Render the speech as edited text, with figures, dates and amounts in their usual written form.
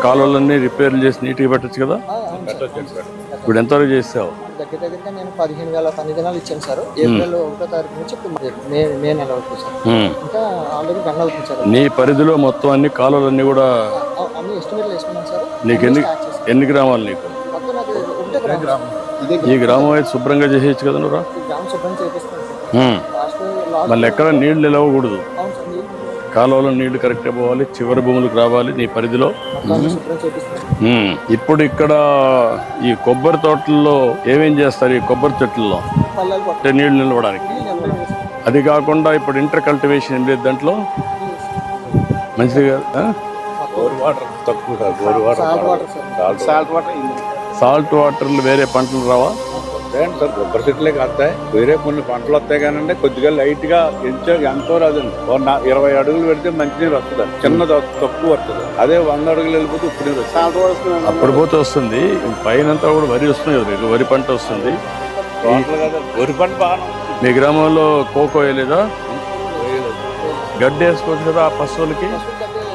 కాలువలన్నీ రిపేర్లు చేసి నీట్గా పెట్టచ్చు కదా. ఇప్పుడు ఎంతవరకు చేసావు? దగ్గర దగ్గరగా నేను 15,000 పని దినాలు ఇచ్చాను సార్. ఏప్రిల్ 1వ తారీఖు నుంచి ఇప్పుడు మే నెల వరకు సార్. ఇంకా ఆల్రెడీ రన్ అవుతుంది సార్. నీ పరిధిలో మొత్తం అన్ని కాలువలన్నీ కూడా అన్ని ఎస్టిమేట్లు వేసుకున్నాను సార్. నీకు ఎన్ని గ్రామాలు నీకు? మొత్తం నాకు ఒకటే గ్రామం. ఈ గ్రామం అయితే శుభ్రంగా చేసేయచ్చు కదా నువ్వు. గ్రామం శుభ్రం చేపిస్తాను సార్. మళ్ళీ ఎక్కడ నీళ్లు నిలవకూడదు. అవును సార్. కాలువలో నీళ్లు కరెక్ట్గా పోవాలి, చివరి భూములకు రావాలి నీ పరిధిలో. శుభ్రం చేపిస్తాను. ఇప్పుడు ఇక్కడ ఈ కొబ్బరి తోటల్లో ఏమేం చేస్తారు? ఈ కొబ్బరి చెట్లలో నీళ్లు నిలవడానికి. అది కాకుండా ఇప్పుడు ఇంటర్ కల్టివేషన్ ఏం లేదు దాంట్లో. మంచిగా సాల్ట్ వాటర్లు వేరే పంటలు రావా? సార్ కొబ్బరి చెట్లే కాస్తాయి, వేరే కొన్ని పంటలు వస్తాయి కానీ కొద్దిగా లైట్ గా ఎంతో రాదండి. 20 అడుగులు పెడితే మంచినీరు వస్తుంది, చిన్న తక్కువ వస్తుంది. అదే 100 అడుగులు వెళ్ళిపోతే ఇప్పుడు నీరు వస్తుంది. అప్పుడు పోతే వస్తుంది. పైనంతా కూడా వరి వస్తుంది, వరి పంట వస్తుంది. వరి పంట బాగా. మీ గ్రామంలో కోకో వేయలేదా? గడ్డి వేసుకోవచ్చు కదా ఆ పశువులకి.